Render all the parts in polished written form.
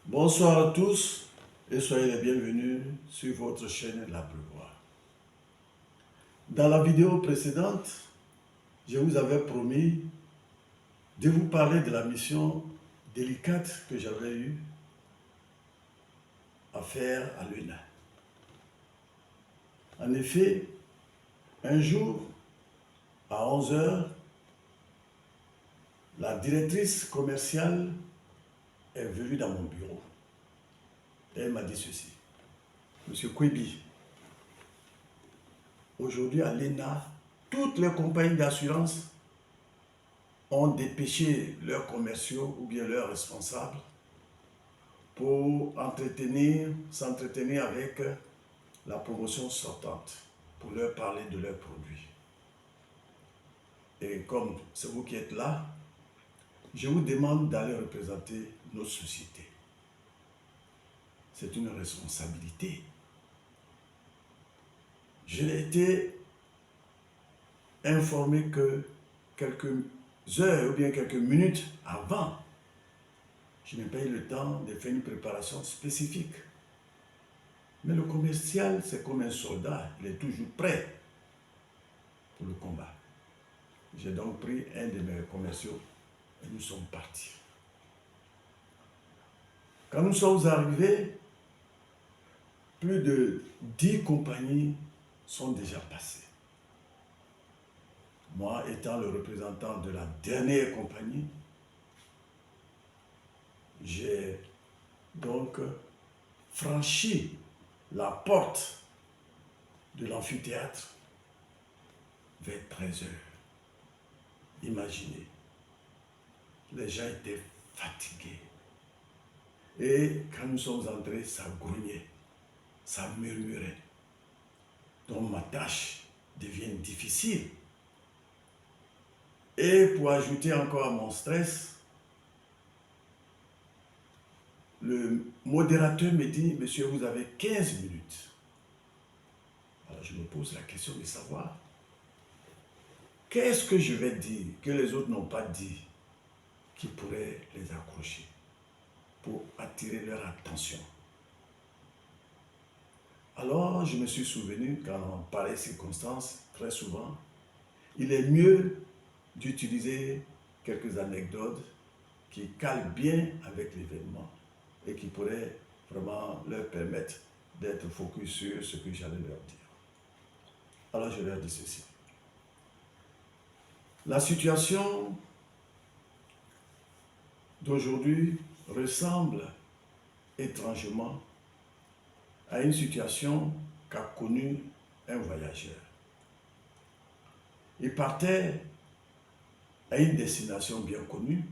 Bonsoir à tous et soyez les bienvenus sur votre chaîne La Pleuvoir. Dans la vidéo précédente, je vous avais promis de vous parler de la mission délicate que j'avais eu à faire à l'UNA. En effet, un jour, à 11 heures, la directrice commerciale est venue dans mon bureau. Et elle m'a dit ceci: Monsieur Kwebi, aujourd'hui à l'ENA, toutes les compagnies d'assurance ont dépêché leurs commerciaux ou bien leurs responsables pour s'entretenir avec la promotion sortante, pour leur parler de leurs produits. Et comme c'est vous qui êtes là, je vous demande d'aller représenter notre société. C'est une responsabilité. Je l'ai été informé que quelques heures ou bien quelques minutes avant, je n'ai pas eu le temps de faire une préparation spécifique. Mais le commercial, c'est comme un soldat, il est toujours prêt pour le combat. J'ai donc pris un de mes commerciaux et nous sommes partis. Quand nous sommes arrivés, plus de 10 compagnies sont déjà passées. Moi, étant le représentant de la dernière compagnie, j'ai donc franchi la porte de l'amphithéâtre vers 13 heures. Imaginez, les gens étaient fatigués. Et quand nous sommes entrés, ça grognait, ça murmurait. Donc ma tâche devient difficile. Et pour ajouter encore à mon stress, le modérateur me dit: Monsieur, vous avez 15 minutes. Alors je me pose la question de savoir qu'est-ce que je vais dire que les autres n'ont pas dit qui pourrait les accrocher pour attirer leur attention. Alors je me suis souvenu qu'en pareille circonstance, très souvent, il est mieux d'utiliser quelques anecdotes qui calent bien avec l'événement et qui pourraient vraiment leur permettre d'être focus sur ce que j'allais leur dire. Alors je leur dis ceci. La situation d'aujourd'hui ressemble étrangement à une situation qu'a connue un voyageur. Il partait à une destination bien connue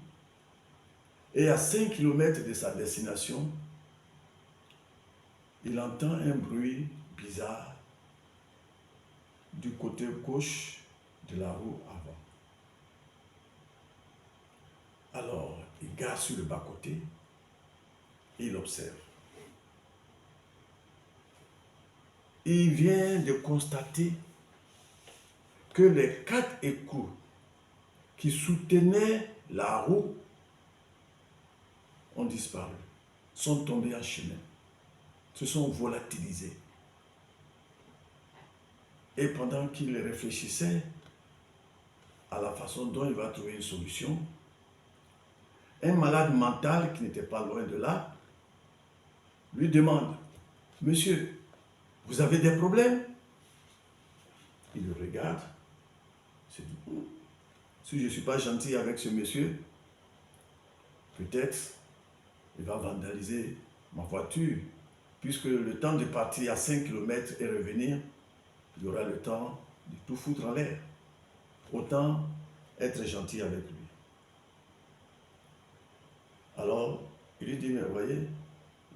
et à 5 km de sa destination, il entend un bruit bizarre du côté gauche de la roue avant. Alors, il garde sur le bas-côté et il observe. Il vient de constater que les 4 écrous qui soutenaient la roue ont disparu, sont tombés en chemin, se sont volatilisés. Et pendant qu'il réfléchissait à la façon dont il va trouver une solution, un malade mental qui n'était pas loin de là lui demande: Monsieur, vous avez des problèmes? Il le regarde, se dit: si je ne suis pas gentil avec ce monsieur, peut-être il va vandaliser ma voiture, puisque le temps de partir à 5 km et revenir, il aura le temps de tout foutre en l'air. Autant être gentil avec lui. Alors, il lui dit: mais vous voyez,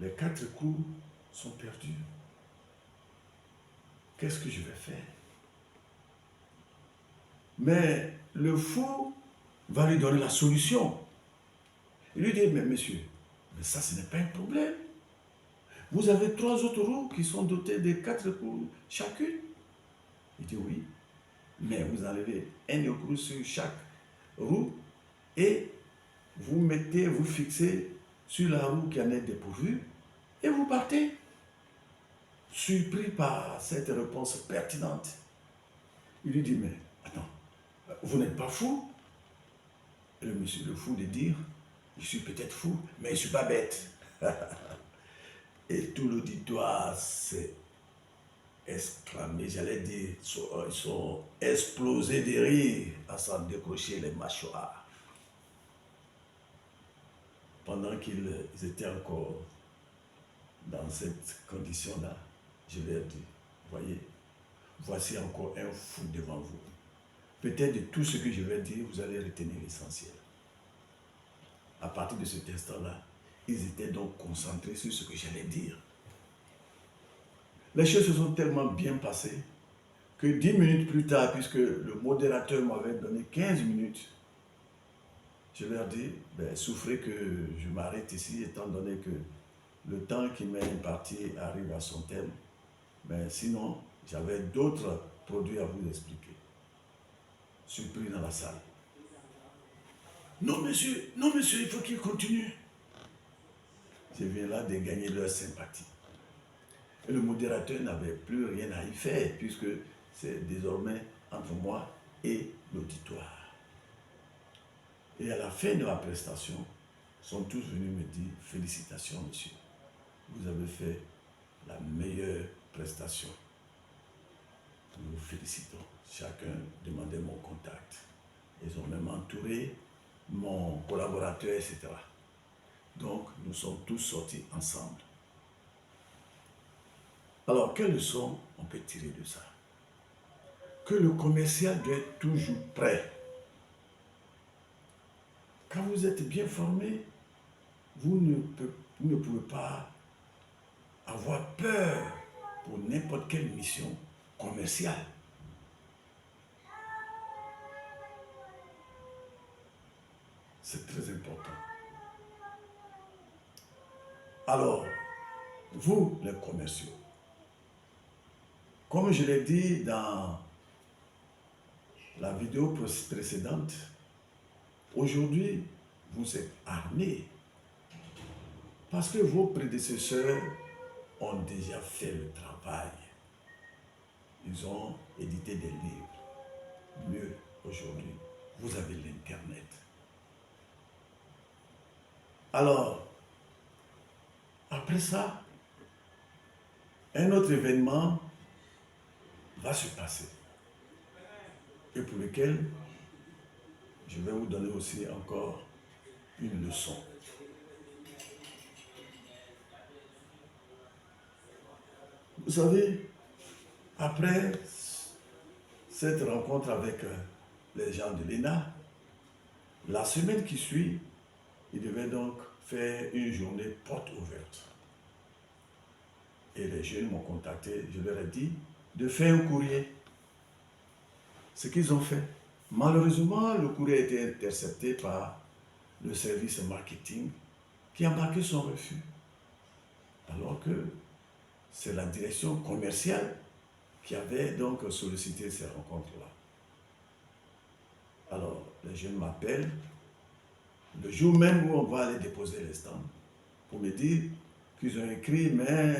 les 4 coups sont perdus. Qu'est-ce que je vais faire? Mais le fou va lui donner la solution. Il lui dit: mais monsieur, mais ça, ce n'est pas un problème. Vous avez 3 autres roues qui sont dotées de 4 coups chacune. Il dit: oui, mais vous enlevez un écrou sur chaque roue et vous fixez sur la roue qui en est dépourvue et vous partez. Surpris par cette réponse pertinente, il lui dit, mais attends, vous n'êtes pas fou? Et le monsieur le fou de dire, je suis peut-être fou, mais je ne suis pas bête. Et tout l'auditoire s'est exclamé, j'allais dire, ils sont explosés de rire à s'en décrocher les mâchoires. Pendant qu'ils étaient encore dans cette condition-là, je leur dis, voyez, voici encore un fou devant vous. Peut-être de tout ce que je vais dire, vous allez retenir l'essentiel. À partir de cet instant-là, ils étaient donc concentrés sur ce que j'allais dire. Les choses se sont tellement bien passées que 10 minutes plus tard, puisque le modérateur m'avait donné 15 minutes, je leur dis, ben, souffrez que je m'arrête ici, étant donné que le temps qui m'est imparti arrive à son terme. Mais sinon, j'avais d'autres produits à vous expliquer. Surpris dans la salle. Non monsieur, il faut qu'il continue. Je viens là de gagner leur sympathie. Et le modérateur n'avait plus rien à y faire, puisque c'est désormais entre moi et l'auditoire. Et à la fin de ma prestation, ils sont tous venus me dire, félicitations monsieur, vous avez fait la meilleure prestation. Nous vous félicitons. Chacun demandait mon contact. Ils ont même entouré mon collaborateur, etc. Donc, nous sommes tous sortis ensemble. Alors, quelle leçon on peut tirer de ça? Que le commercial doit être toujours prêt. Quand vous êtes bien formé, vous ne pouvez pas avoir peur pour n'importe quelle mission commerciale. C'est très important. Alors, vous, les commerciaux, comme je l'ai dit dans la vidéo précédente, aujourd'hui, vous êtes armés parce que vos prédécesseurs ont déjà fait le travail. Ils ont édité des livres. Mieux, aujourd'hui, vous avez l'Internet. Alors, après ça, un autre événement va se passer et pour lequel je vais vous donner aussi encore une leçon. Vous savez, après cette rencontre avec les gens de l'ENA, la semaine qui suit, ils devaient donc faire une journée porte ouverte. Et les jeunes m'ont contacté, je leur ai dit de faire un courrier. Ce qu'ils ont fait. Malheureusement, le courrier a été intercepté par le service marketing qui a marqué son refus. Alors que c'est la direction commerciale qui avait donc sollicité ces rencontres-là. Alors, les jeunes m'appellent le jour même où on va aller déposer les stands pour me dire qu'ils ont écrit, mais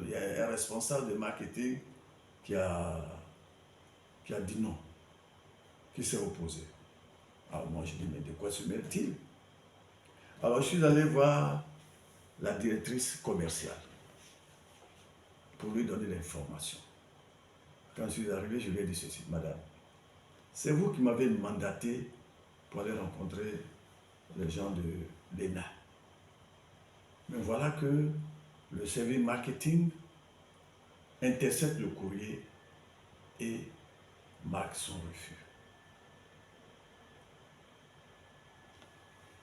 il y a un responsable de marketing qui a dit non, qui s'est opposé. Alors moi, je dis, mais de quoi se mêle-t-il? Alors, je suis allé voir la directrice commerciale pour lui donner l'information. Quand je suis arrivé, je lui ai dit ceci, madame, c'est vous qui m'avez mandaté pour aller rencontrer les gens de l'ENA. Mais voilà que le service marketing intercepte le courrier et marque son refus.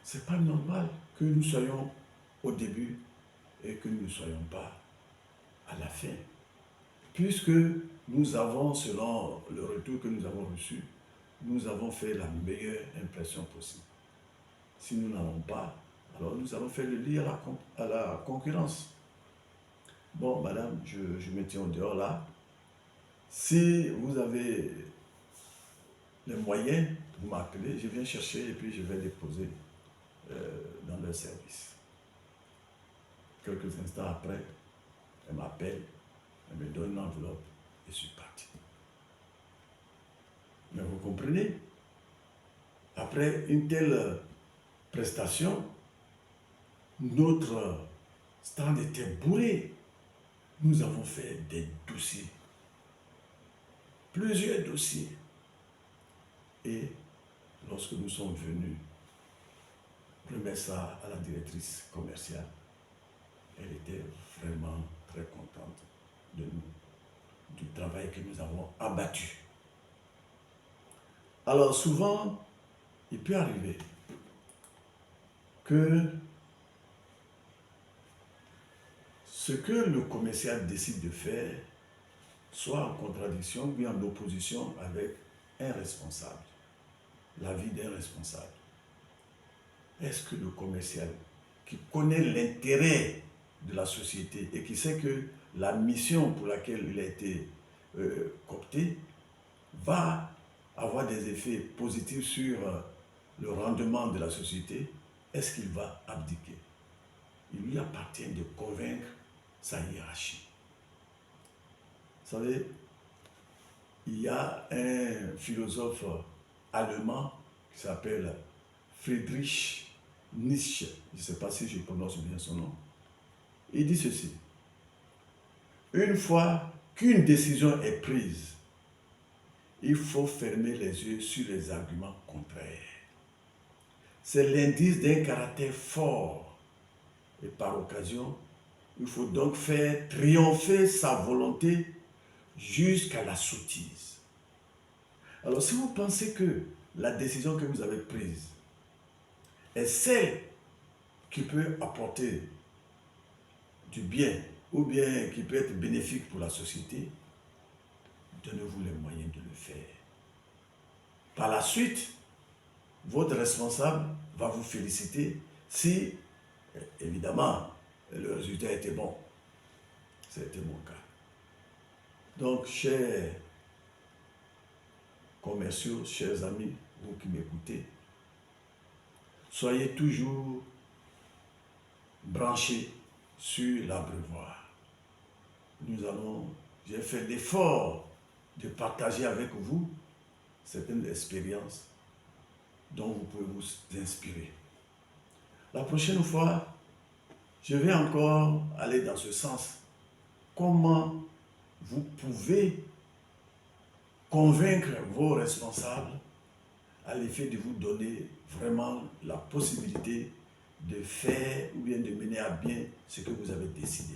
C'est pas normal que nous soyons au début et que nous ne soyons pas à la fin. Puisque nous avons, selon le retour que nous avons reçu, nous avons fait la meilleure impression possible. Si nous n'avons pas, alors nous allons faire le lit à la concurrence. Bon, madame, je me tiens au dehors là. Si vous avez les moyens, vous m'appelez, je viens chercher et puis je vais déposer dans leur service. Quelques instants après, elle m'appelle, elle me donne une enveloppe et je suis parti. Mais vous comprenez, après une telle prestation, notre stand était bourré. Nous avons fait des dossiers, plusieurs dossiers. Et lorsque nous sommes venus remettre ça à la directrice commerciale, elle était vraiment très contente de nous, du travail que nous avons abattu. Alors souvent, il peut arriver que ce que le commercial décide de faire soit en contradiction ou bien en opposition avec un responsable, l'avis d'un responsable. Est-ce que le commercial qui connaît l'intérêt de la société et qui sait que la mission pour laquelle il a été coopté va avoir des effets positifs sur le rendement de la société, est-ce qu'il va abdiquer? Il lui appartient de convaincre sa hiérarchie. Vous savez, il y a un philosophe allemand qui s'appelle Friedrich Nietzsche, je ne sais pas si je prononce bien son nom. Il dit ceci: une fois qu'une décision est prise, il faut fermer les yeux sur les arguments contraires. C'est l'indice d'un caractère fort. Et par occasion, il faut donc faire triompher sa volonté jusqu'à la sottise. Alors si vous pensez que la décision que vous avez prise est celle qui peut apporter du bien ou bien qui peut être bénéfique pour la société, donnez-vous les moyens de le faire. Par la suite, votre responsable va vous féliciter si, évidemment, le résultat était bon. C'était mon cas. Donc, chers commerciaux, chers amis, vous qui m'écoutez, soyez toujours branchés sur l'abreuvoir. J'ai fait l'effort de partager avec vous certaines expériences dont vous pouvez vous inspirer. La prochaine fois, je vais encore aller dans ce sens. Comment vous pouvez convaincre vos responsables à l'effet de vous donner vraiment la possibilité de faire ou bien de mener à bien ce que vous avez décidé.